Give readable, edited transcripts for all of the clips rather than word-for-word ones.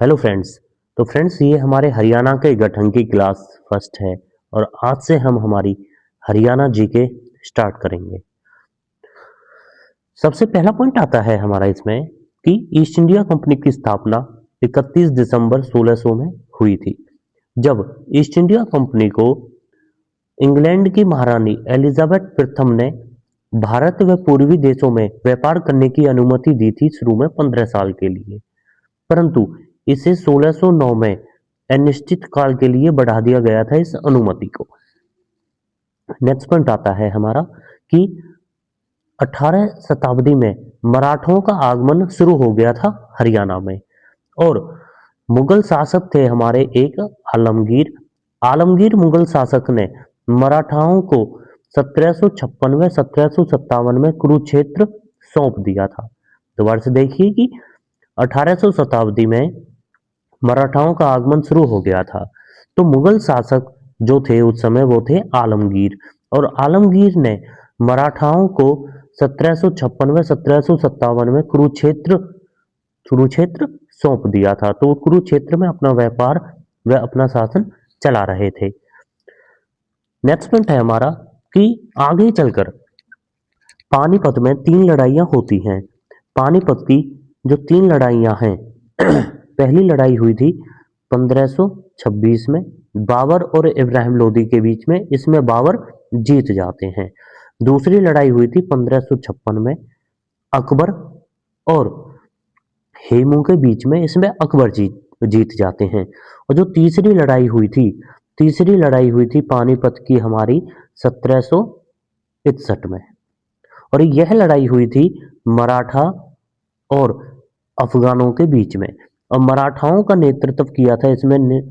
Hello friends. तो friends, ये हमारे हरियाणा के गठन की क्लास फर्स्ट है और आज से हम हमारी हरियाणा जीके स्टार्ट करेंगे। सबसे पहला पॉइंट आता है हमारा इसमें कि ईस्ट इंडिया कंपनी की स्थापना 31 दिसंबर 1600 में हुई थी, जब ईस्ट इंडिया कंपनी को इंग्लैंड की महारानी एलिजाबेथ प्रथम ने भारत व पूर्वी देशों में व्यापार करने की अनुमति दी थी, शुरू में 15 साल के लिए। परंतु इसे 1609 में अनिश्चित काल के लिए बढ़ा दिया गया था इस अनुमति को। नेक्स्ट पॉइंट आता है हमारा कि 18 शताब्दी में मराठों का आगमन शुरू हो गया था हरियाणा में और मुगल शासक थे हमारे एक आलमगीर। आलमगीर मुगल शासक ने मराठाओं को 1756 व 1757 में कुरुक्षेत्र सौंप दिया था। दोबारा से देखिए कि 1800 शताब्दी में मराठाओं का आगमन शुरू हो गया था, तो मुगल शासक जो थे उस समय वो थे आलमगीर, और आलमगीर ने मराठाओं को 1756 व 1757 में कुरुक्षेत्र कुरुक्षेत्र सौंप दिया था। तो कुरुक्षेत्र में अपना व्यापार व अपना शासन चला रहे थे। नेक्स्ट पॉइंट है हमारा कि आगे चलकर पानीपत में 3 लड़ाइयां होती हैं। पानीपत की जो 3 लड़ाइयां हैं पहली लड़ाई हुई थी 1526 में बाबर और इब्राहिम लोदी के बीच में, इसमें बाबर जीत जाते हैं। दूसरी लड़ाई हुई थी 1556 में अकबर और हेमू के बीच में, इसमें अकबर जीत जाते हैं। और जो तीसरी लड़ाई हुई थी पानीपत की हमारी 1761 में, और यह लड़ाई हुई थी मराठा और अफगानों के बीच में। और मराठाओं का नेतृत्व किया था इसमें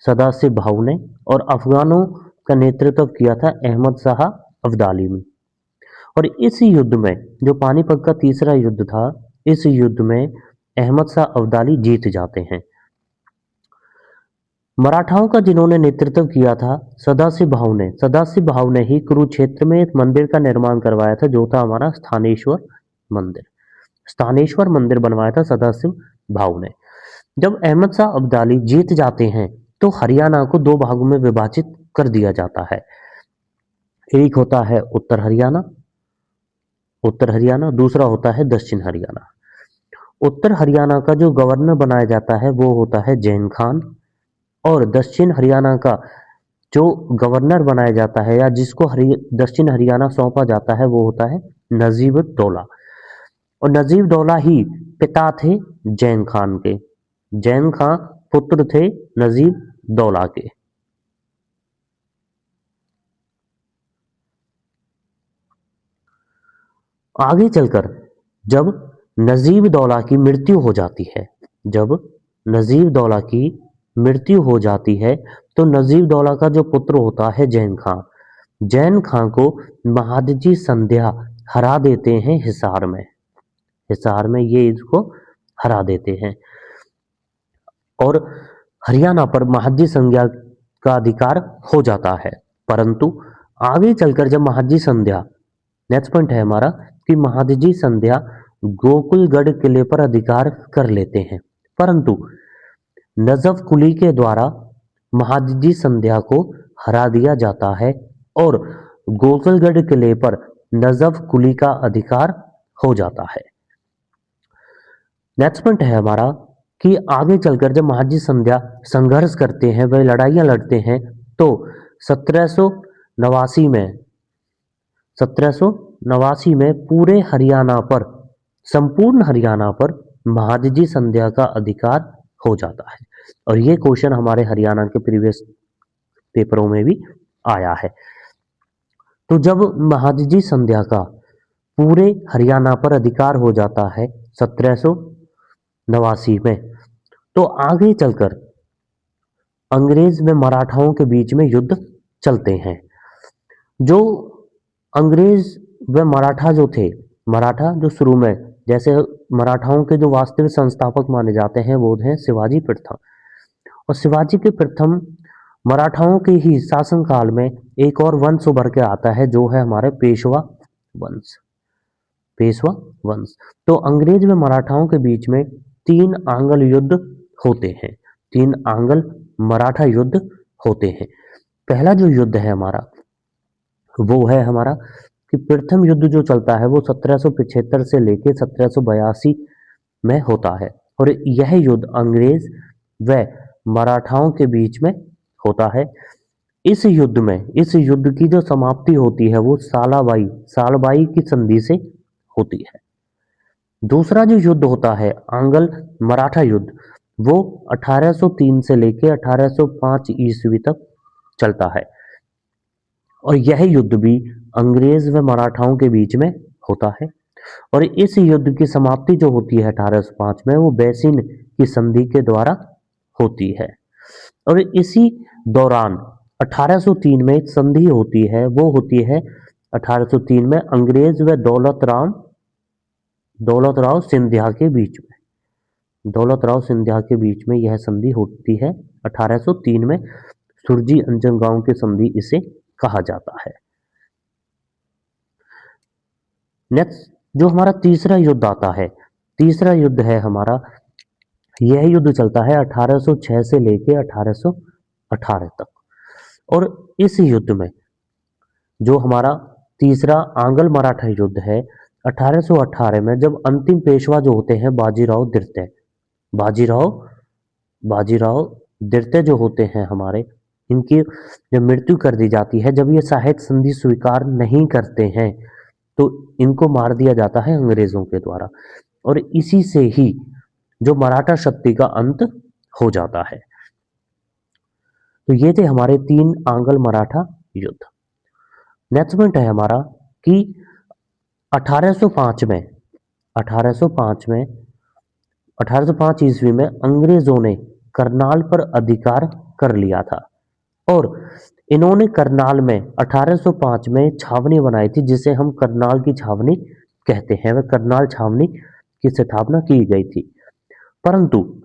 सदाशिव भाऊ ने, और अफगानों का नेतृत्व किया था अहमद शाह अब्दाली ने। और इस युद्ध में, जो पानीपत का तीसरा युद्ध था, इस युद्ध में अहमद शाह अब्दाली जीत जाते हैं। मराठाओं का जिन्होंने नेतृत्व किया था सदाशिव भाऊ ने ही कुरुक्षेत्र में एक मंदिर का निर्माण करवाया था, जो था हमारा स्थानेश्वर मंदिर बनवाया था सदाशिव भाऊ ने। जब अहमद शाह अब्दाली जीत जाते हैं तो हरियाणा को 2 भागों में विभाजित कर दिया जाता है। एक होता है उत्तर हरियाणा, दूसरा होता है दक्षिण हरियाणा। उत्तर हरियाणा का जो गवर्नर बनाया जाता है वो होता है जैन खान, और दक्षिण हरियाणा का जो गवर्नर बनाया जाता है या जिसको दक्षिण हरियाणा सौंपा जाता है वो होता है नजीब दौला। और नजीब दौला ही पिता थे जैन खान के। जैन खान पुत्र थे नजीब दौला के। आगे चलकर जब नजीब दौला की मृत्यु हो जाती है तो नजीब दौला का जो पुत्र होता है जैन खान को महादजी संध्या हरा देते हैं हिसार में ये इसको हरा देते हैं, और हरियाणा पर महादजी संध्या का अधिकार हो जाता है। परंतु आगे चलकर जब महादजी संध्या, नेक्स्ट पॉइंट है हमारा कि महादजी संध्या गोकुलगढ़ किले पर अधिकार कर लेते हैं, परंतु नजफ कुली के द्वारा महादजी संध्या को हरा दिया जाता है और गोकुलगढ़ किले पर नजफ कुली का अधिकार हो जाता है। नेक्स्ट पॉइंट है हमारा कि आगे चलकर जब महादजी संध्या संघर्ष करते हैं, वह लड़ाइयां लड़ते हैं, तो 1789 में संपूर्ण हरियाणा पर महादजी संध्या का अधिकार हो जाता है। और ये क्वेश्चन हमारे हरियाणा के प्रीवियस पेपरों में भी आया है। तो जब महादजी संध्या का पूरे हरियाणा पर अधिकार हो जाता है 1789 में, तो आगे चलकर अंग्रेज व मराठाओं के बीच में युद्ध चलते हैं। जो अंग्रेज व मराठा जो शुरू में, जैसे मराठाओं के जो वास्तविक संस्थापक माने जाते हैं वो हैं शिवाजी प्रथम, और शिवाजी के प्रथम मराठाओं के ही शासनकाल में एक और वंश उभर के आता है, जो है हमारे पेशवा वंश। तो अंग्रेज व मराठाओं के बीच में 3 आंगल युद्ध होते हैं, 3 आंग्ल मराठा युद्ध होते हैं। पहला जो युद्ध है हमारा वो है हमारा कि प्रथम युद्ध जो चलता है वो 1775 से लेके 1782 में होता है और यह युद्ध अंग्रेज व मराठाओं के बीच में होता है। इस युद्ध की जो समाप्ति होती है वो सालबाई की संधि से होती है। दूसरा जो युद्ध होता है आंग्ल मराठा युद्ध, वो 1803 से लेके 1805 ईस्वी तक चलता है और यह युद्ध भी अंग्रेज व मराठाओं के बीच में होता है और इस युद्ध की समाप्ति जो होती है 1805 में वो बैसिन की संधि के द्वारा होती है और इसी दौरान 1803 में एक संधि होती है, वो होती है 1803 में अंग्रेज व दौलत राव सिंधिया के बीच में। दौलत राव सिंधिया के बीच में यह संधि होती है 1803 में। सुरजी अंजन गांव की संधि इसे कहा जाता है। नेक्स्ट जो हमारा तीसरा युद्ध आता है, तीसरा युद्ध है हमारा, यह युद्ध चलता है 1806 से लेके 1818 तक और इस युद्ध में जो हमारा तीसरा आंग्ल मराठा युद्ध है 1818 में, जब अंतिम पेशवा जो होते हैं बाजीराव दिरते जो होते हैं हमारे, इनकी जब मृत्यु कर दी जाती है, जब ये सहायक संधि स्वीकार नहीं करते हैं तो इनको मार दिया जाता है अंग्रेजों के द्वारा और इसी से ही जो मराठा शक्ति का अंत हो जाता है। तो ये थे हमारे 3 आंग्ल मराठा युद्ध। नेक्स्ट पॉइंट है हमारा कि 1805 ईस्वी में अंग्रेजों ने करनाल पर अधिकार कर लिया था और इन्होंने करनाल में 1805 में छावनी बनाई थी जिसे हम करनाल की छावनी कहते हैं। वह करनाल छावनी की स्थापना की गई थी, परंतु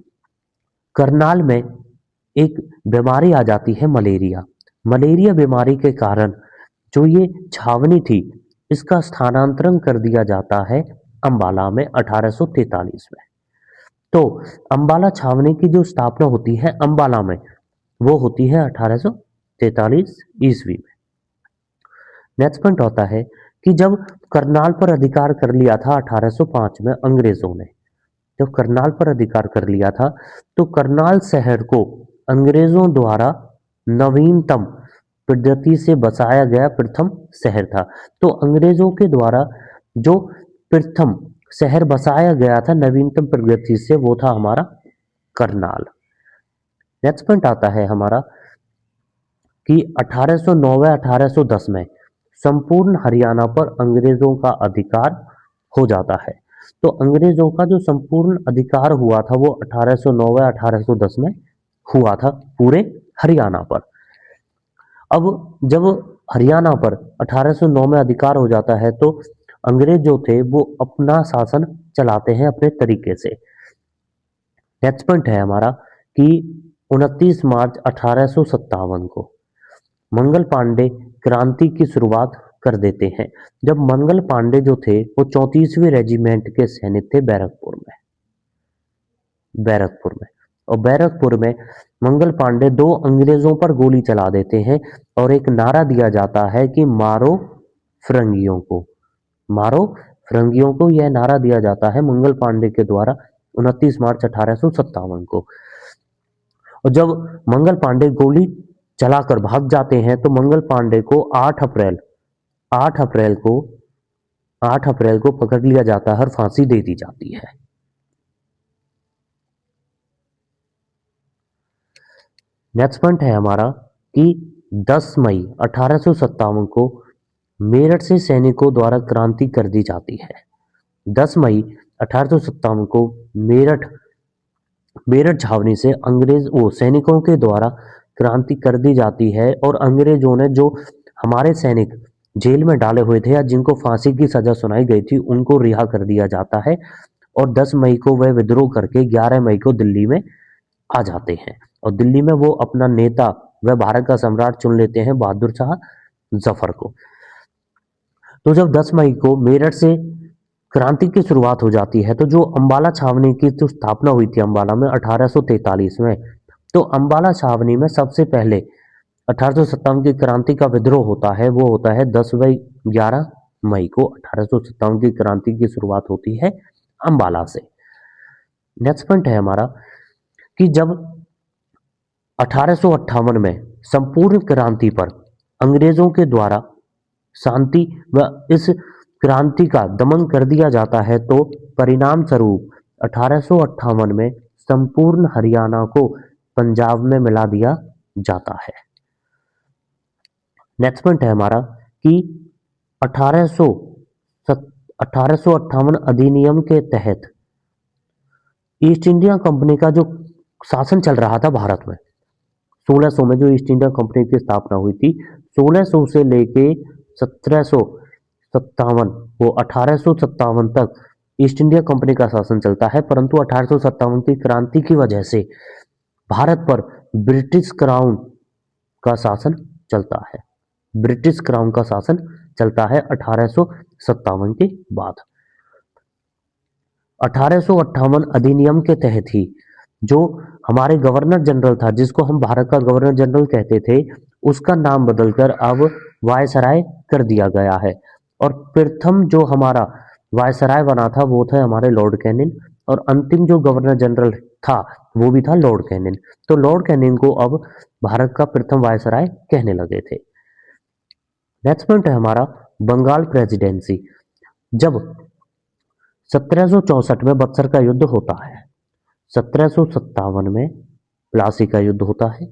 करनाल में एक बीमारी आ जाती है मलेरिया बीमारी के कारण जो ये छावनी थी इसका स्थानांतरण कर दिया जाता है अंबाला में 1843 में। तो अंबाला छावनी की जो स्थापना होती है अंबाला में वो होती है 1843 ईस्वी में। नेक्स्ट पॉइंट होता है कि जब करनाल पर अधिकार कर लिया था 1805 में अंग्रेजों ने, जब करनाल पर अधिकार कर लिया था तो करनाल शहर को अंग्रेजों द्वारा नवीनतम पद्धति से बसाया गया प्रथम शहर था। तो अंग्रेजों के द्वारा जो प्रथम शहर बसाया गया था नवीनतम पद्धति से वो था हमारा करनाल। नेक्स्ट पॉइंट आता है हमारा कि 1809-1810 में संपूर्ण हरियाणा पर अंग्रेजों का अधिकार हो जाता है। तो अंग्रेजों का जो संपूर्ण अधिकार हुआ था वो 1809-1810 में हुआ था पूरे हरियाणा पर। अब जब हरियाणा पर 1809 में अधिकार हो जाता है तो अंग्रेज जो थे वो अपना शासन चलाते हैं अपने तरीके से। नेक्स्ट पॉइंट है हमारा कि 29 मार्च 1857 को मंगल पांडे क्रांति की शुरुआत कर देते हैं। जब मंगल पांडे जो थे वो 34वीं रेजिमेंट के सैनिक थे बैरकपुर में और बैरकपुर में मंगल पांडे 2 अंग्रेजों पर गोली चला देते हैं और एक नारा दिया जाता है कि मारो फिरंगियों को। यह नारा दिया जाता है मंगल पांडे के द्वारा 29 मार्च 1857 को। और जब मंगल पांडे गोली चलाकर भाग जाते हैं तो मंगल पांडे को 8 अप्रैल को पकड़ लिया जाता है और फांसी दे दी जाती है। नेक्स्ट पॉइंट है हमारा कि 10 मई 1857 को मेरठ से सैनिकों द्वारा क्रांति कर दी जाती है। 10 मई 1857 को मेरठ छावनी से सैनिकों के द्वारा क्रांति कर दी जाती है और अंग्रेजों ने जो हमारे सैनिक जेल में डाले हुए थे या जिनको फांसी की सजा सुनाई गई थी उनको रिहा कर दिया जाता है और 10 मई को वह विद्रोह करके 11 मई को दिल्ली में आ जाते हैं और दिल्ली में वो अपना नेता व भारत का सम्राट चुन लेते हैं बहादुर शाह जफर को। तो जब 10 मई को मेरठ से क्रांति की शुरुआत हो जाती है, तो जो अंबाला छावनी की जो स्थापना हुई थी अंबाला में 1843 में, तो अंबाला छावनी में सबसे पहले 1857 की क्रांति का विद्रोह होता है, वो होता है 10/11 मई को 1857 की क्रांति की शुरुआत होती है अंबाला से। नेक्स्ट पॉइंट है हमारा कि जब 1858 में संपूर्ण क्रांति पर अंग्रेजों के द्वारा शांति व इस क्रांति का दमन कर दिया जाता है, तो परिणाम स्वरूप 1858 में संपूर्ण हरियाणा को पंजाब में मिला दिया जाता है। नेक्स्ट पॉइंट है हमारा कि 1858 अधिनियम के तहत ईस्ट इंडिया कंपनी का जो शासन चल रहा था भारत में, 1600 में जो ईस्ट इंडिया कंपनी की स्थापना हुई थी, 1600 से लेके 1757 वो 1857 तक ईस्ट इंडिया कंपनी का शासन चलता है, परंतु 1857 की क्रांति की वजह से भारत पर ब्रिटिश क्राउन का शासन चलता है। ब्रिटिश क्राउन का शासन चलता है 1857 के बाद। 1858 अधिनियम के तहत ही जो हमारे गवर्नर जनरल था, जिसको हम भारत का गवर्नर जनरल कहते थे, उसका नाम बदलकर अब वायसराय कर दिया गया है। और प्रथम जो हमारा वायसराय बना था वो था हमारे लॉर्ड कैनिंग, और अंतिम जो गवर्नर जनरल था वो भी था लॉर्ड कैनिंग। तो लॉर्ड कैनिंग को अब भारत का प्रथम वायसराय कहने लगे थे। नेक्स्ट पॉइंट है हमारा बंगाल प्रेसिडेंसी। जब 1764 में बक्सर का युद्ध होता है, 1757 में प्लासी का युद्ध होता है,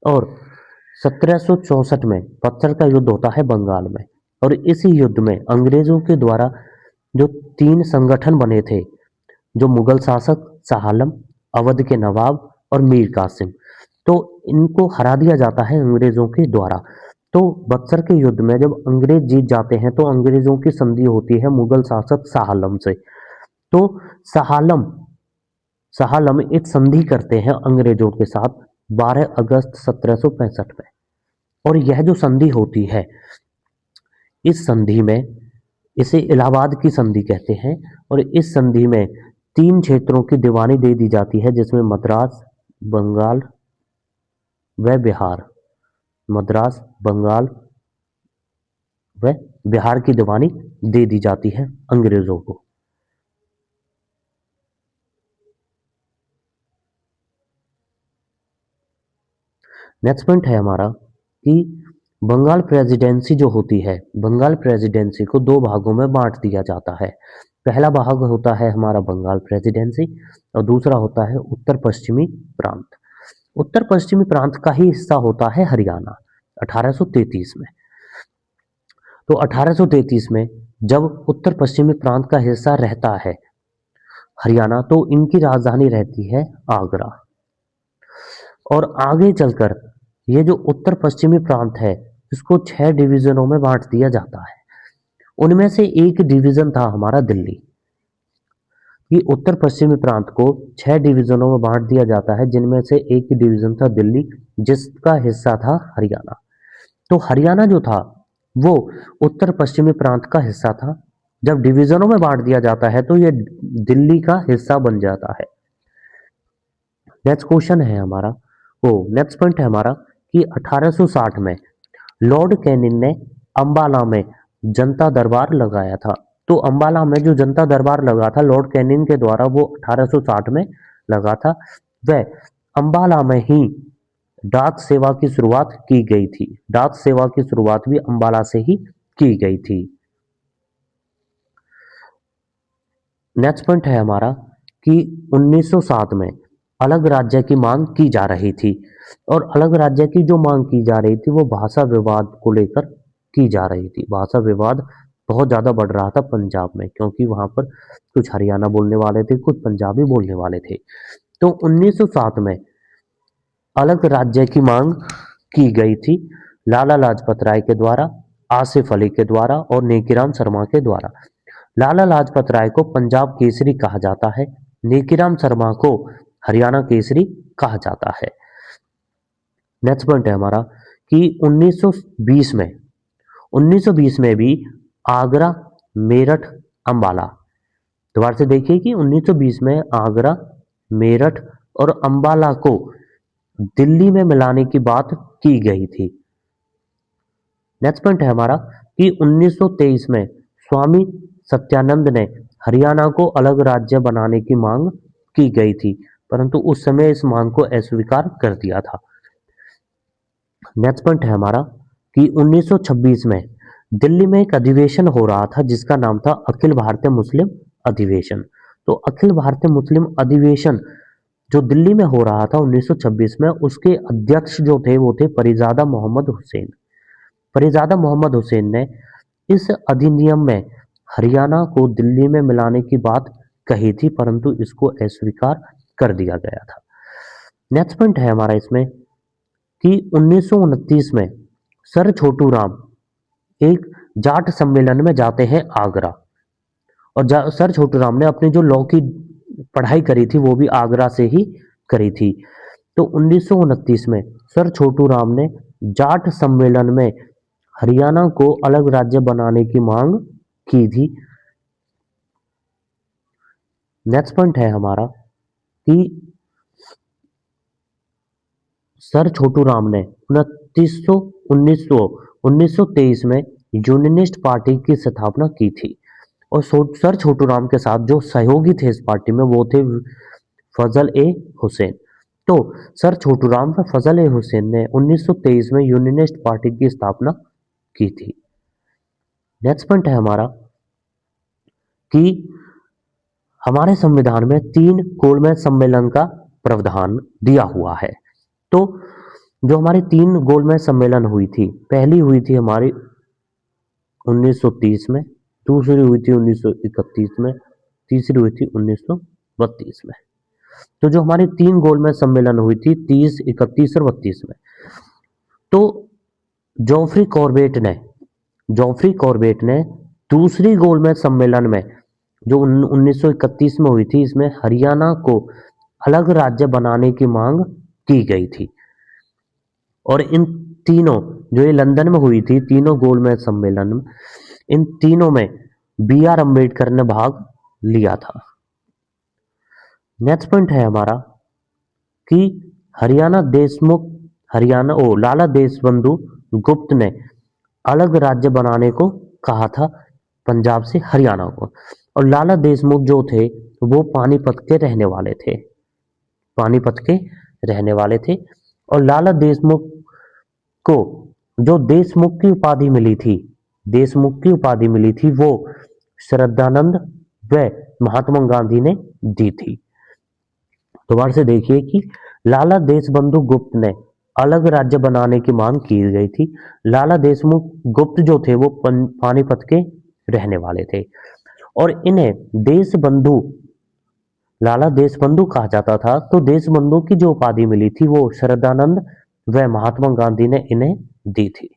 और 1764 में बक्सर का युद्ध होता है बंगाल में। और इसी युद्ध में अंग्रेजों के द्वारा जो 3 संगठन बने थे, जो मुगल शासक शाह आलम, अवध के नवाब और मीर कासिम, तो इनको हरा दिया जाता है अंग्रेजों के द्वारा। तो बक्सर के युद्ध में जब अंग्रेज जीत जाते हैं, तो अंग्रेजों की संधि होती है मुगल शासक शाह आलम से। तो शाह आलम एक संधि करते हैं अंग्रेजों के साथ 12 अगस्त 1765 में। और यह जो संधि होती है, इस संधि में इसे इलाहाबाद की संधि कहते हैं, और इस संधि में 3 क्षेत्रों की दीवानी दे दी जाती है, जिसमें मद्रास, बंगाल व बिहार। मद्रास, बंगाल व बिहार की दीवानी दे दी जाती है अंग्रेजों को। नेक्स्ट पॉइंट है हमारा कि बंगाल प्रेसिडेंसी जो होती है, बंगाल प्रेसिडेंसी को 2 भागों में बांट दिया जाता है। पहला भाग होता है हमारा बंगाल प्रेसिडेंसी, और दूसरा होता है उत्तर पश्चिमी प्रांत। उत्तर पश्चिमी प्रांत का ही हिस्सा होता है हरियाणा 1833 में। तो 1833 में जब उत्तर पश्चिमी प्रांत का हिस्सा रहता है हरियाणा, तो इनकी राजधानी रहती है आगरा। और आगे चलकर ये जो उत्तर पश्चिमी प्रांत है, इसको 6 डिवीजनों में बांट दिया जाता है। उनमें से एक डिवीजन था हमारा दिल्ली। कि उत्तर पश्चिमी प्रांत को 6 डिवीजनों में बांट दिया जाता है, जिनमें से एक डिवीजन था दिल्ली, जिसका हिस्सा था हरियाणा। तो हरियाणा जो था वो उत्तर पश्चिमी प्रांत का हिस्सा था। जब डिवीजनों में बांट दिया जाता है तो ये दिल्ली का हिस्सा बन जाता है। नेक्स्ट क्वेश्चन है हमारा, नेक्स्ट पॉइंट है हमारा कि 1860 में लॉर्ड कैनिंग ने अंबाला में जनता दरबार लगाया था। तो अंबाला में जो जनता दरबार लगा था लॉर्ड कैनिंग के द्वारा, वो 1860 में लगा था। वह अंबाला में ही डाक सेवा की शुरुआत की गई थी। डाक सेवा की शुरुआत भी अंबाला से ही की गई थी। नेक्स्ट पॉइंट है हमारा कि 1907 में अलग राज्य की मांग की जा रही थी, और अलग राज्य की जो मांग की जा रही थी वो भाषा विवाद को लेकर की जा रही थी। भाषा विवाद बहुत ज़्यादा बढ़ रहा था पंजाब में, क्योंकि वहाँ पर कुछ हरियाणा बोलने वाले थे, कुछ पंजाबी बोलने वाले थे। तो 1907 में अलग राज्य की मांग की गई थी लाला लाजपत राय के द्वारा, आसिफ अली के द्वारा और नेकीराम शर्मा के द्वारा। लाला लाजपत राय को पंजाब केसरी कहा जाता है, नेकीराम शर्मा को हरियाणा केसरी कहा जाता है। नेक्स्ट पॉइंट है हमारा कि 1920 में भी आगरा, मेरठ, अंबाला दोबारा से देखिए कि 1920 में आगरा, मेरठ और अंबाला को दिल्ली में मिलाने की बात की गई थी। नेक्स्ट पॉइंट है हमारा कि 1923 में स्वामी सत्यानंद ने हरियाणा को अलग राज्य बनाने की मांग की गई थी, परंतु उस समय इस मांग को अस्वीकार कर दिया था। नेक्स्ट पॉइंट है हमारा कि 1926 में दिल्ली में एक अधिवेशन हो रहा था जिसका नाम था अखिल भारतीय मुस्लिम अधिवेशन। तो अखिल भारतीय मुस्लिम अधिवेशन जो दिल्ली में हो रहा था 1926 में, उसके अध्यक्ष जो थे वो थे परिजादा मोहम्मद हुसैन। परिजादा मोहम्मद हुसैन ने इस अधिनियम में हरियाणा को दिल्ली में मिलाने की बात कही थी, परंतु इसको अस्वीकार कर दिया गया था। नेक्स्ट पॉइंट है हमारा इसमें कि 1929 में सर छोटू राम एक जाट सम्मेलन में जाते हैं आगरा, और सर छोटू राम ने अपनी जो लॉ की पढ़ाई करी थी वो भी आगरा से ही करी थी। तो 1929 में सर छोटू राम ने जाट सम्मेलन में हरियाणा को अलग राज्य बनाने की मांग की थी। नेक्स्ट पॉइंट है हमारा कि सर छोटू राम ने 1923 में यूनियनिस्ट पार्टी की स्थापना की थी, और सर छोटू राम के साथ जो सहयोगी थे इस पार्टी में वो थे फजल ए हुसैन। तो सर छोटू राम व फजल ए हुसैन ने 1923 में यूनियनिस्ट पार्टी की स्थापना की थी। नेक्स्ट पॉइंट है हमारा कि हमारे संविधान में 3 गोलमेज सम्मेलन का प्रावधान दिया हुआ है। तो जो हमारी 3 गोलमेज सम्मेलन हुई थी, पहली हुई थी हमारी 1930 में, दूसरी हुई थी 1931 में, तीसरी हुई थी 1932 में। तो जो हमारी 3 गोलमेज सम्मेलन हुई थी 30, 31 और 32 में, तो जॉफ्री कॉर्बेट ने दूसरी गोलमेज सम्मेलन में जो 1931 में हुई थी, इसमें हरियाणा को अलग राज्य बनाने की मांग की गई थी। और इन तीनों जो ये लंदन में हुई थी, तीनों गोलमेज सम्मेलन, इन तीनों में बी आर अम्बेडकर ने भाग लिया था। नेक्स्ट पॉइंट है हमारा कि लाला देशबंधु गुप्त ने अलग राज्य बनाने को कहा था पंजाब से हरियाणा को, और लाला देशमुख जो थे वो पानीपत के रहने वाले थे, और लाला देशमुख को जो देशमुख की उपाधि मिली थी वो श्रद्धानंद व महात्मा गांधी ने दी थी। दोबारा से देखिए कि लाला देशबंधु गुप्त ने अलग राज्य बनाने की मांग की गई थी। लाला देशमुख गुप्त जो थे वो पानीपत के रहने वाले थे, और इन्हें लाला देशबंधु कहा जाता था। तो देशबंधु की जो उपाधि मिली थी वो श्रद्धानंद व महात्मा गांधी ने इन्हें दी थी।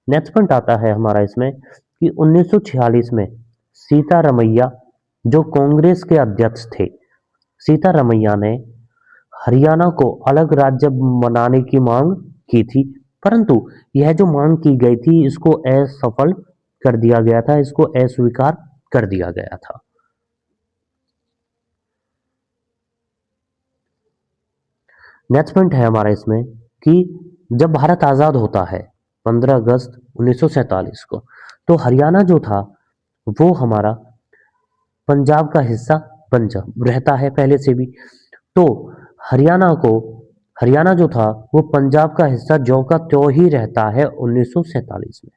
नेक्स्ट पॉइंट आता है हमारा इसमें कि 1946 में सीतारमैया जो कांग्रेस के अध्यक्ष थे, सीतारमैया ने हरियाणा को अलग राज्य बनाने की मांग की थी, परंतु यह जो मांग की गई थी इसको असफल कर दिया गया था, इसको अस्वीकार कर दिया गया था। नेक्स्ट पॉइंट है हमारा इसमें कि जब भारत आजाद होता है 15 अगस्त 1947 को, तो हरियाणा जो था वो हमारा पंजाब का हिस्सा बन रहता है पहले से भी। तो हरियाणा जो था वो पंजाब का हिस्सा ज्यों का त्यों ही रहता है 1947 में,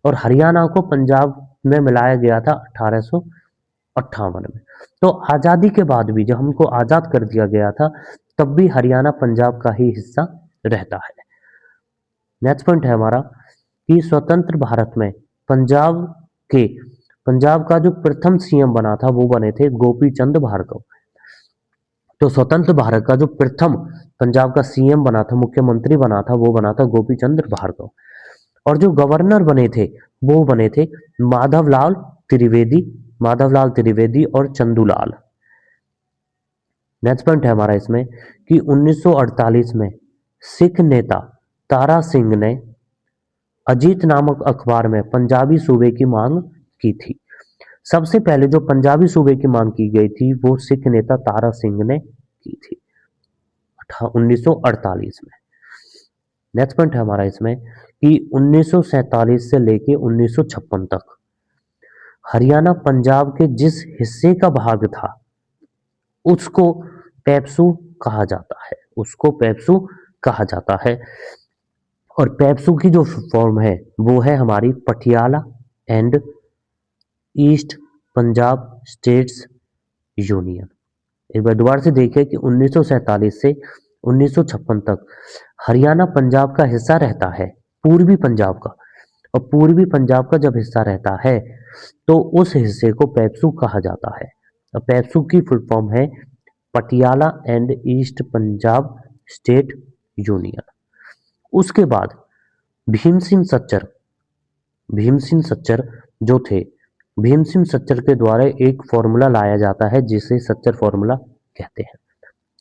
और हरियाणा को पंजाब में मिलाया गया था 1858 में। तो आज़ादी के बाद भी जब हमको आज़ाद कर दिया गया था तब भी हरियाणा पंजाब का ही हिस्सा रहता है। नेक्स्ट पॉइंट है हमारा कि स्वतंत्र भारत में पंजाब का जो प्रथम सीएम बना था वो बने थे गोपी चंद भार्गव। तो स्वतंत्र भारत का जो प्रथम पंजाब का सीएम बना था, मुख्यमंत्री बना था, वो बना था गोपी चंद भार्गव, और जो गवर्नर बने थे वो बने थे माधवलाल त्रिवेदी और चंदूलाल। नेक्स्ट पॉइंट है हमारा इसमें कि 1948 में सिख नेता तारा सिंह ने अजीत नामक अखबार में पंजाबी सूबे की मांग की थी। सबसे पहले जो पंजाबी सूबे की मांग की गई थी वो सिख नेता तारा सिंह ने की थी 1948 में। नेक्स्ट पॉइंट है हमारा इसमें कि 1947 से लेके 1956 तक हरियाणा पंजाब के जिस हिस्से का भाग था उसको पेप्सू कहा जाता है, उसको पेप्सू कहा जाता है। और पेप्सू की जो फॉर्म है वो है हमारी Patiala and east Punjab states union. एक बार दोबारा से देखिए कि 1947 से 1956 तक हरियाणा पंजाब का हिस्सा रहता है, पूर्वी पंजाब का। और पूर्वी पंजाब का जब हिस्सा रहता है तो उस हिस्से को पेप्सू कहा जाता है। और पेप्सू की फुल फॉर्म है Patiala and east Punjab state union. उसके बाद भीम सिंह सच्चर, भीम सिंह सच्चर जो थे, भीम सिंह सच्चर के द्वारा एक फॉर्मूला लाया जाता है जिसे सच्चर फॉर्मूला कहते हैं।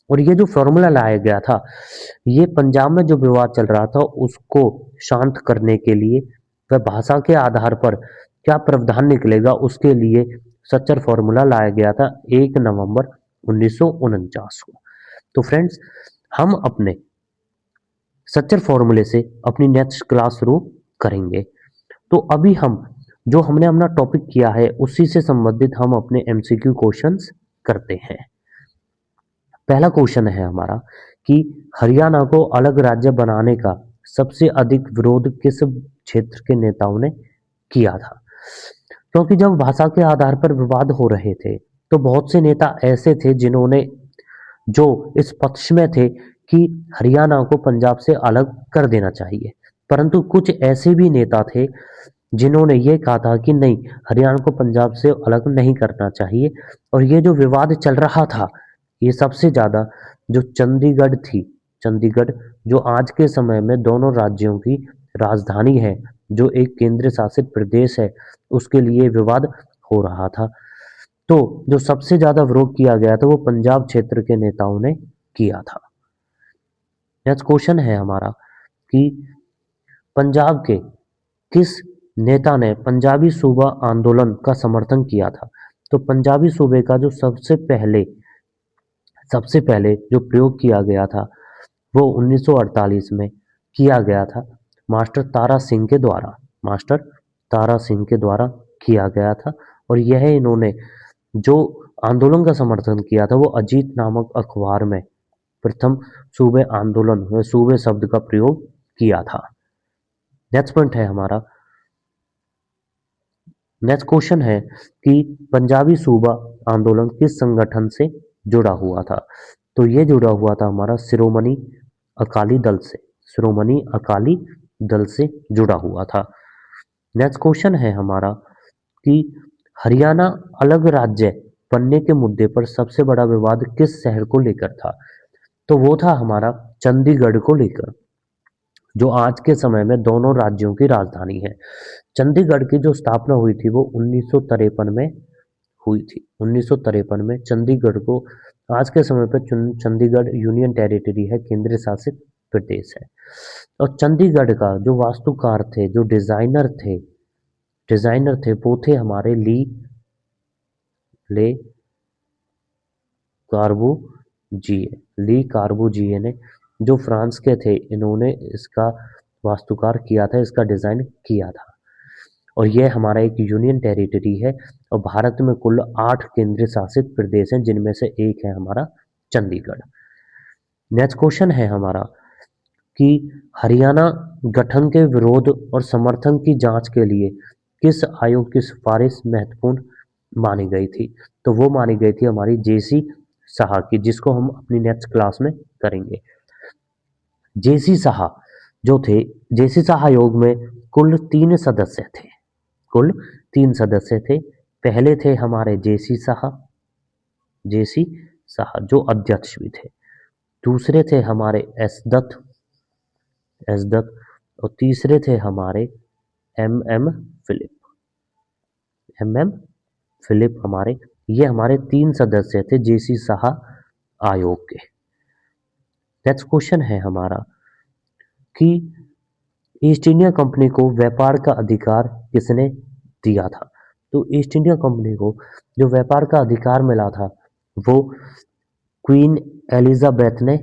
और ये जो फॉर्मूला लाया गया था ये पंजाब में जो विवाद चल रहा था उसको शांत करने के लिए वह भाषा के आधार पर क्या प्रावधान निकलेगा उसके लिए सच्चर फॉर्मूला लाया गया था 1 नवंबर 1949 को। तो फ्रेंड्स हम अपने सच्चर फॉर्मूले से अपनी नेक्स्ट क्लास शुरू करेंगे। तो अभी हम जो हमने अपना टॉपिक किया है उसी से संबंधित हम अपने एमसीक्यू क्वेश्चंस करते हैं। पहला क्वेश्चन है हमारा कि हरियाणा को अलग राज्य बनाने का सबसे अधिक विरोध किस क्षेत्र के नेताओं ने किया था? क्योंकि जब भाषा के आधार पर विवाद हो रहे थे तो बहुत से नेता ऐसे थे जिन्होंने जो इस पक्ष में थे कि हरियाणा को पंजाब से अलग कर देना चाहिए, परंतु कुछ ऐसे भी नेता थे जिन्होंने ये कहा था कि नहीं, हरियाणा को पंजाब से अलग नहीं करना चाहिए। और ये जो विवाद चल रहा था ये सबसे ज़्यादा जो चंडीगढ़ थी, चंडीगढ़ जो आज के समय में दोनों राज्यों की राजधानी है, जो एक केंद्र शासित प्रदेश है, उसके लिए विवाद हो रहा था। तो जो सबसे ज़्यादा विरोध किया गया था वो पंजाब क्षेत्र के नेताओं ने किया था। नेक्स्ट क्वेश्चन है हमारा कि पंजाब के किस नेता ने पंजाबी सूबा आंदोलन का समर्थन किया था? तो पंजाबी सूबे का जो सबसे पहले जो प्रयोग किया गया था वो 1948 में किया गया था मास्टर तारा सिंह के द्वारा, मास्टर तारा सिंह के द्वारा किया गया था। और यह इन्होंने जो आंदोलन का समर्थन किया था वो अजीत नामक अखबार में प्रथम सूबे आंदोलन में सूबे शब्द का प्रयोग किया था। नेक्स्ट पॉइंट है हमारा, नेक्स्ट क्वेश्चन है कि पंजाबी सूबा आंदोलन किस संगठन से जुड़ा हुआ था? तो ये जुड़ा हुआ था हमारा शिरोमणि अकाली दल से, शिरोमणि अकाली दल से जुड़ा हुआ था। नेक्स्ट क्वेश्चन है हमारा कि हरियाणा अलग राज्य बनने के मुद्दे पर सबसे बड़ा विवाद किस शहर को लेकर था? तो वो था हमारा चंडीगढ़ को लेकर, जो आज के समय में दोनों राज्यों की राजधानी है। चंडीगढ़ की जो स्थापना हुई थी वो 1953 में हुई थी। 1953 में चंडीगढ़ को आज के समय पर चंडीगढ़ यूनियन टेरिटरी है, केंद्र शासित प्रदेश है। और चंडीगढ़ का जो वास्तुकार थे, जो डिजाइनर थे वो थे हमारे ले कार्बूजिए, ली कार्बूजिए ने, जो फ्रांस के थे, इन्होंने इसका वास्तुकार किया था, इसका डिजाइन किया था। और यह हमारा एक यूनियन टेरिटरी है और भारत में कुल 8 केंद्र शासित प्रदेश हैं जिनमें से एक है हमारा चंडीगढ़। नेक्स्ट क्वेश्चन है हमारा कि हरियाणा गठन के विरोध और समर्थन की जांच के लिए किस आयोग की सिफारिश महत्वपूर्ण मानी गई थी? तो वो मानी गई थी हमारी जेसी साहा की, जिसको हम अपनी नेक्स्ट क्लास में करेंगे। जेसी साहा जो थे, जेसी साहा आयोग में कुल 3 सदस्य थे, कुल 3 सदस्य थे। पहले थे हमारे जेसी साहा जो अध्यक्ष भी थे। दूसरे थे हमारे एस दत्त और तीसरे थे हमारे एम फिलिप हमारे, ये हमारे 3 सदस्य थे जेसी साहा आयोग के। नेक्स्ट क्वेश्चन है हमारा कि ईस्ट इंडिया कंपनी को व्यापार का अधिकार किसने दिया था? तो तो ईस्ट इंडिया कंपनी को जो व्यापार का अधिकार मिला था वो क्वीन एलिजाबेथ ने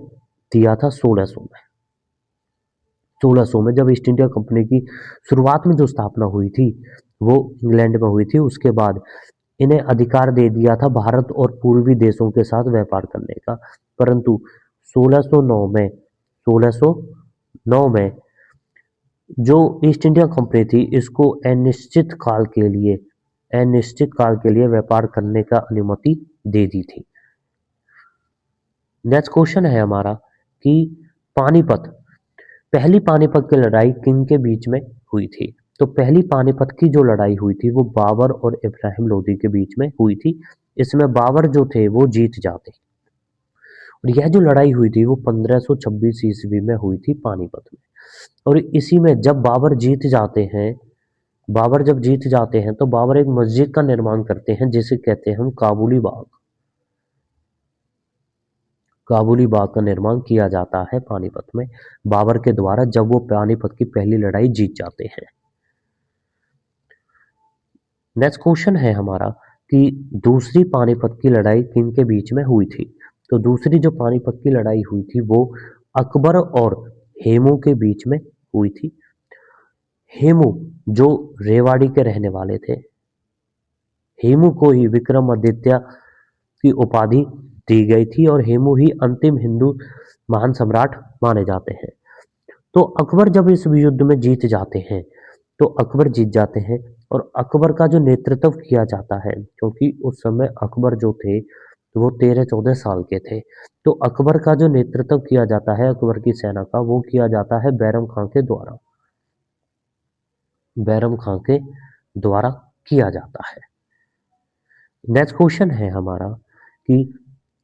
दिया था 1600 में जब ईस्ट इंडिया कंपनी की शुरुआत में जो स्थापना हुई थी वो इंग्लैंड में हुई थी। उसके बाद इन्हें अधिकार दे दिया था भारत और पूर्वी देशों के साथ व्यापार करने का। परंतु 1609 में जो ईस्ट इंडिया कंपनी थी इसको अनिश्चित काल के लिए व्यापार करने का अनुमति दे दी थी। नेक्स्ट क्वेश्चन है हमारा कि पहली पानीपत की लड़ाई किन के बीच में हुई थी। तो पहली पानीपत की जो लड़ाई हुई थी वो बाबर और इब्राहिम लोदी के बीच में हुई थी। इसमें बाबर जो थे वो जीत जाते और यह जो लड़ाई हुई थी वो 1526 ईस्वी में हुई थी पानीपत में। और इसी में जब बाबर जब जीत जाते हैं तो बाबर एक मस्जिद का निर्माण करते हैं जिसे कहते हैं हम काबुली बाग का निर्माण किया जाता है पानीपत में बाबर के द्वारा जब वो पानीपत की पहली लड़ाई जीत जाते हैं। नेक्स्ट क्वेश्चन है हमारा कि दूसरी पानीपत की लड़ाई किन के बीच में हुई थी। तो दूसरी जो पानीपत की लड़ाई हुई थी वो अकबर और हेमू के बीच में हुई थी। हेमू जो रेवाड़ी के रहने वाले थे, हेमू को ही विक्रमादित्य की उपाधि दी गई थी और हेमू ही अंतिम हिंदू महान सम्राट माने जाते हैं। तो अकबर जब इस युद्ध में जीत जाते हैं तो अकबर जीत जाते हैं और अकबर का जो नेतृत्व किया जाता है, क्योंकि उस समय अकबर जो थे वो 13-14 साल के थे, तो अकबर का जो नेतृत्व किया जाता है अकबर की सेना का वो किया जाता है बैरम खां के द्वारा किया जाता है। नेक्स्ट क्वेश्चन है हमारा कि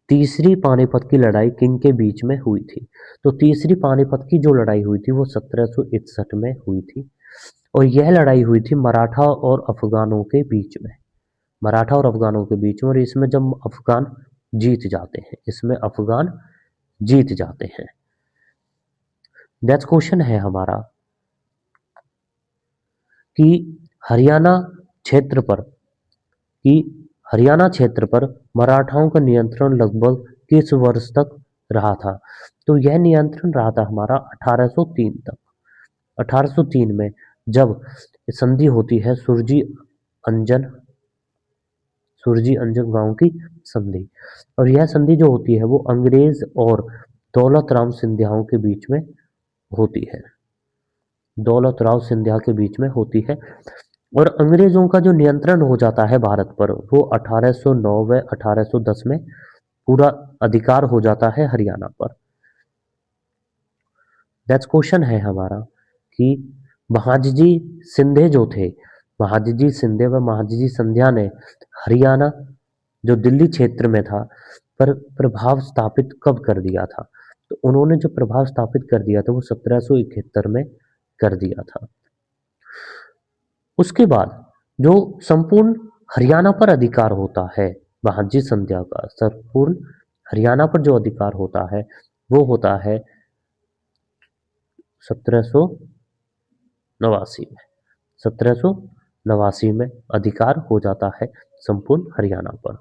तीसरी पानीपत की लड़ाई किन के बीच में हुई थी। तो तीसरी पानीपत की जो लड़ाई हुई थी वो 1761 में हुई थी और यह लड़ाई हुई थी मराठा और अफगानों के बीच में और इसमें जब अफगान जीत जाते हैं। नेक्स्ट क्वेश्चन है हमारा कि हरियाणा क्षेत्र पर मराठाओं का नियंत्रण लगभग किस वर्ष तक रहा था। तो यह नियंत्रण रहा था हमारा 1803 तक। 1803 में जब संधि होती है सुरजी अंजन गांव की संधि, और यह संधि जो होती है वो अंग्रेज और दौलत राम सिंधियाओं के बीच में होती है और अंग्रेजों का जो नियंत्रण हो जाता है भारत पर वो 1809 व 1810 में पूरा अधिकार हो जाता है हरियाणा पर। नेक्स्ट क्वेश्चन है हमारा कि महादजी सिंधे व महादजी सिंधिया ने हरियाणा जो दिल्ली क्षेत्र में था पर प्रभाव स्थापित कब कर दिया था। तो उन्होंने जो प्रभाव स्थापित कर दिया था वो 1771 में कर दिया था। उसके बाद जो संपूर्ण हरियाणा पर अधिकार होता है महादजी सिंधिया का, संपूर्ण हरियाणा पर जो अधिकार होता है वो होता है 1789 में अधिकार हो जाता है संपूर्ण हरियाणा पर।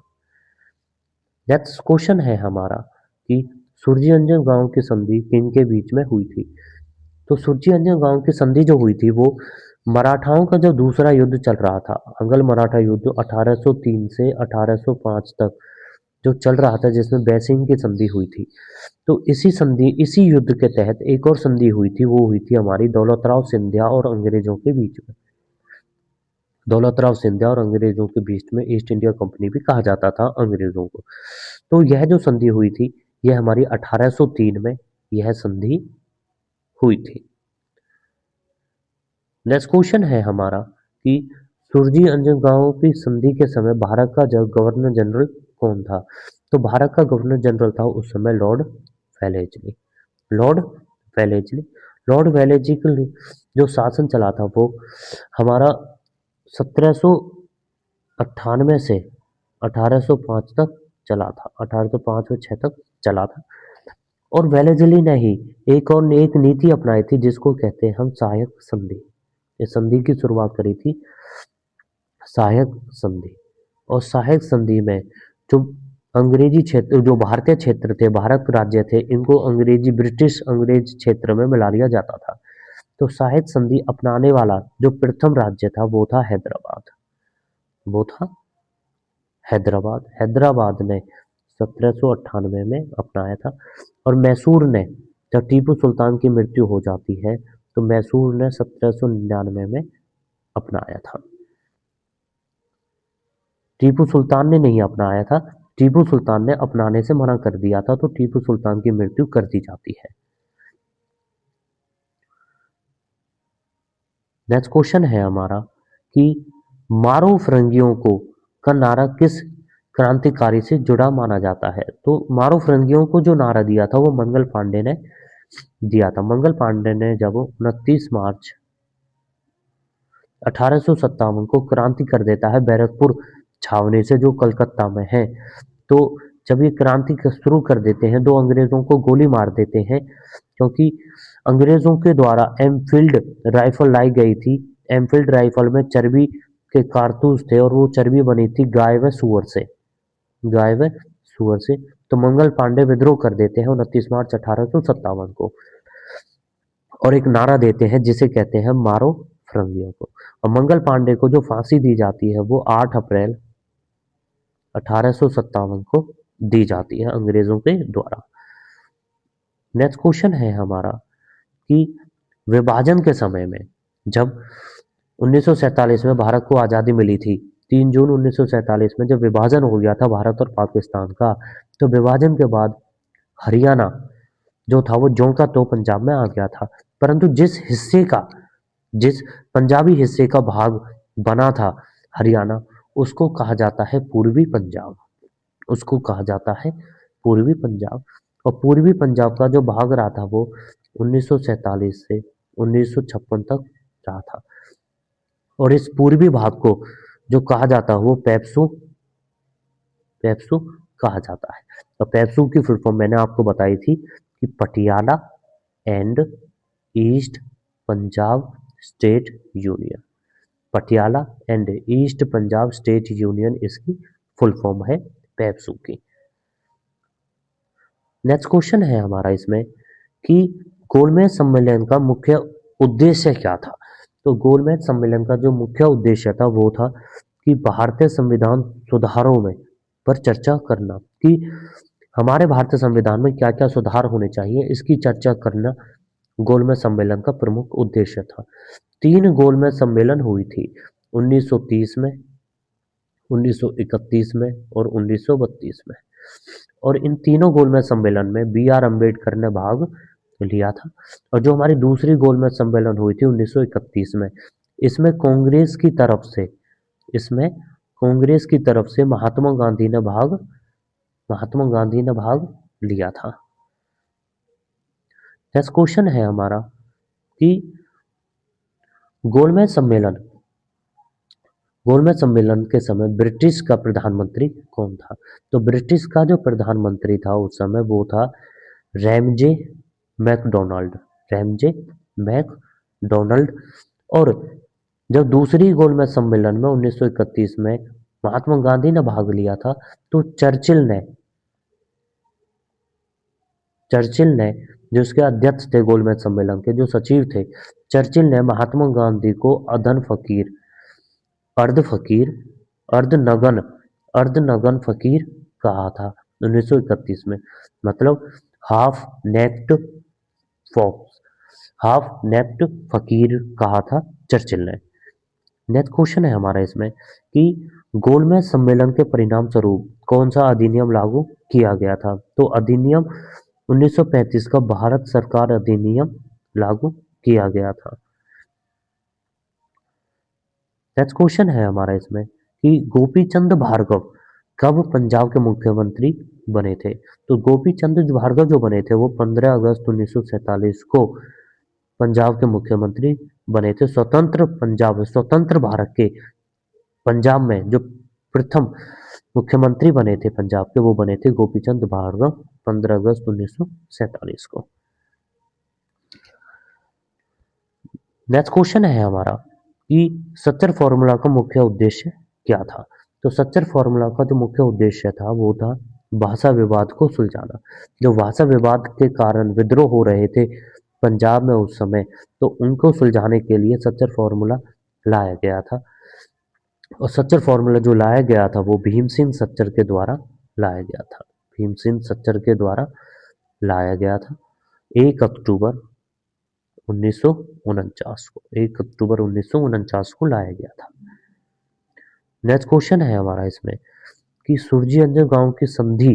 नेक्स्ट क्वेश्चन है हमारा कि सुरजी अंजन गांव की संधि किन के बीच में हुई थी। तो सुरजी अंजन गांव की संधि जो हुई थी वो मराठाओं का जो दूसरा युद्ध चल रहा था, अंगल मराठा युद्ध 1803 से 1805 तक जो चल रहा था जिसमें बैसिंग की संधि हुई थी। तो इसी युद्ध के तहत एक और संधि हुई थी, वो हुई थी हमारी दौलतराव सिंधिया और अंग्रेजों के बीच में। ईस्ट इंडिया कंपनी भी कहा जाता था अंग्रेजों को। तो यह जो संधि हुई थी यह हमारी 1803 में यह संधि हुई थी। नेक्स्ट क्वेश्चन है हमारा कि सुरजी अंजन गांव की संधि के समय भारत का जो गवर्नर जनरल कौन था। तो भारत का गवर्नर जनरल था उस समय लॉर्ड वेलेस्ली का जो शासन चला था वो हमारा 1798 से 1805 तक चला था, 1805 और 6 तक चला था। और वेलेस्ली ने ही एक नीति अपनाई थी जिसको कहते हैं हम सहायक संधि। इस संधि की शुरुआत करी थी सहायक संधि। और सहायक संधि में जो अंग्रेजी क्षेत्र, जो भारतीय क्षेत्र थे, भारत राज्य थे, इनको अंग्रेजी ब्रिटिश अंग्रेज क्षेत्र में मिला दिया जाता था। तो सहायक संधि अपनाने वाला जो प्रथम राज्य था वो था हैदराबाद। वो था हैदराबाद। हैदराबाद ने 1798 में अपनाया था। और मैसूर ने, जब टीपू सुल्तान की मृत्यु हो जाती है तो मैसूर ने 1799 में अपनाया था। टीपू सुल्तान ने नहीं अपनाया था, टीपू सुल्तान ने अपनाने से मना कर दिया था, तो टीपू सुल्तान की मृत्यु कर दी जाती है। नेक्स्ट क्वेश्चन है हमारा कि मारो फिरंगियों को का नारा किस क्रांतिकारी से जुड़ा माना जाता है। तो मारो फिरंगियों को जो नारा दिया था वो मंगल पांडे ने दिया था। मंगल पांडे ने जब 29 मार्च 1857 को क्रांति कर देता है बैरकपुर छावनी से, जो कलकत्ता में है। तो जब ये क्रांति शुरू कर देते हैं, दो अंग्रेजों को गोली मार देते हैं, क्योंकि अंग्रेजों के द्वारा एनफील्ड राइफल लाई गई थी। एनफील्ड राइफल में चर्बी के कारतूस थे और वो चर्बी बनी थी गाय व सुअर से, गाय व सुअर से। तो मंगल पांडे विद्रोह कर देते हैं 29 मार्च 1857 को और एक नारा देते हैं जिसे कहते हैं मारो फिरंगियों को। और मंगल पांडे को जो फांसी दी जाती है वो 8 अप्रैल 1857 को दी जाती है अंग्रेजों के द्वारा। नेक्स्ट क्वेश्चन है हमारा कि विभाजन के समय में, जब 1947 में भारत को आज़ादी मिली थी, 3 जून 1947 में जब विभाजन हो गया था भारत और पाकिस्तान का, तो विभाजन के बाद हरियाणा जो था वो ज्यों का त्यों पंजाब में आ गया था। परंतु जिस पंजाबी हिस्से का भाग बना था हरियाणा, उसको कहा जाता है पूर्वी पंजाब। उसको कहा जाता है पूर्वी पंजाब। और पूर्वी पंजाब का जो भाग रहा था वो 1947 से 1956 तक रहा था। और इस पूर्वी भाग को जो कहा जाता है वो पेप्सू पेप्सू कहा जाता है। तो पेप्सू की फुल फॉर्म मैंने आपको बताई थी कि Patiala and east Punjab state union. Patiala and east Punjab state union इसकी फुल फॉर्म है पेप्सू की। नेक्स्ट क्वेश्चन है हमारा इसमें कि गोलमेज सम्मेलन का मुख्य उद्देश्य क्या था। तो गोलमेज सम्मेलन का जो मुख्य उद्देश्य था वो था कि भारतीय संविधान सुधारों में पर चर्चा करना, कि हमारे भारतीय संविधान में क्या क्या सुधार होने चाहिए, इसकी चर्चा करना गोलमेज सम्मेलन का प्रमुख उद्देश्य था। 3 गोलमेज सम्मेलन हुई थी, 1930 में, 1931 में और 1932 में। और इन तीनों गोलमेज सम्मेलन में बी.आर. अम्बेडकर ने भाग लिया था। और जो हमारी दूसरी गोलमेज सम्मेलन हुई थी 1931 में, इसमें कांग्रेस की तरफ से महात्मा गांधी ने भाग लिया था। नेक्स्ट क्वेश्चन है हमारा कि गोलमेज सम्मेलन के समय ब्रिटिश का प्रधानमंत्री कौन था। तो ब्रिटिश का जो प्रधानमंत्री था उस समय वो था रैमजे मैकडोनाल्ड। और जब दूसरी गोलमेज सम्मेलन में 1931 में महात्मा गांधी ने भाग लिया था, तो चर्चिल ने जो उसके अध्यक्ष थे गोलमेज सम्मेलन के, जो सचिव थे, चर्चिल ने महात्मा गांधी को अर्धनगन फकीर कहा था 1931 में। मतलब हाफ नेप्ड फकीर कहा था चर्चिल ने। नेक्स्ट क्वेश्चन है हमारा इसमें कि गोलमेज सम्मेलन के परिणाम स्वरूप कौन सा अधिनियम लागू किया गया था। तो अधिनियम 1935 का भारत सरकार अधिनियम लागू किया गया था। नेक्स्ट क्वेश्चन है हमारा इसमें कि गोपीचंद भार्गव कब पंजाब के मुख्यमंत्री बने थे। तो गोपीचंद भार्गव जो बने थे वो 15 अगस्त 1947 को पंजाब के मुख्यमंत्री बने थे। स्वतंत्र भारत के पंजाब में जो प्रथम मुख्यमंत्री बने थे पंजाब के, वो बने थे गोपीचंद भार्गव 15 अगस्त 1947 को। नेक्स्ट क्वेश्चन है हमारा कि सत्तर फॉर्मूला का मुख्य उद्देश्य क्या था? तो सच्चर फॉर्मूला का जो मुख्य उद्देश्य था वो था भाषा विवाद को सुलझाना। जो भाषा विवाद के कारण विद्रोह हो रहे थे पंजाब में उस समय, तो उनको सुलझाने के लिए सच्चर फॉर्मूला लाया गया था। और सच्चर फॉर्मूला जो लाया गया था वो भीमसेन सच्चर के द्वारा लाया गया था। भीमसेन सच्चर के द्वारा लाया गया था 1 अक्टूबर 1949 को, 1 अक्टूबर 1949 को लाया गया था। नेक्स्ट क्वेश्चन है हमारा इसमें कि सुरजी अंजन गांव की संधि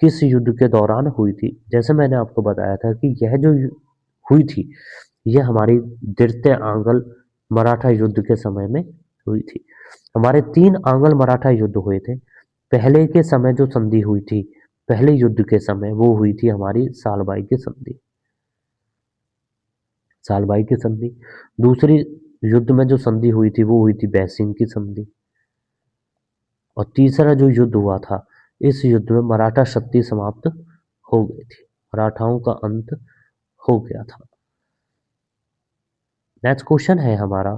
किस युद्ध के दौरान हुई थी? जैसे मैंने आपको बताया था कि यह जो हुई थी यह हमारी द्वितीय आंग्ल मराठा युद्ध के समय में हुई थी। हमारे 3 आंग्ल मराठा युद्ध हुए थे। पहले के समय जो संधि हुई थी, पहले युद्ध के समय वो हुई थी हमारी सालबाई की संधि, सालबाई की संधि। दूसरी युद्ध में जो संधि हुई थी वो हुई थी बैसिंग की संधि। और तीसरा जो युद्ध हुआ था, इस युद्ध में मराठा शक्ति समाप्त हो गई थी, मराठाओं का अंत हो गया था। नेक्स्ट क्वेश्चन है हमारा,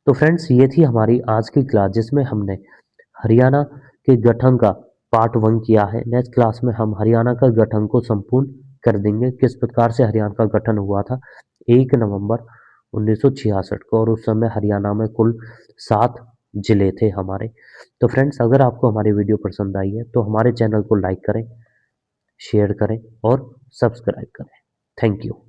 तो फ्रेंड्स ये थी हमारी आज की क्लास जिसमें हमने हरियाणा के गठन का पार्ट 1 किया है। नेक्स्ट क्लास में हम हरियाणा का गठन को संपूर्ण कर देंगे, किस प्रकार से हरियाणा का गठन हुआ था 1 नवंबर 1966 को, और उस समय हरियाणा में कुल 7 जिले थे हमारे। तो फ्रेंड्स अगर आपको हमारी वीडियो पसंद आई है तो हमारे चैनल को लाइक करें, शेयर करें और सब्सक्राइब करें। Thank you.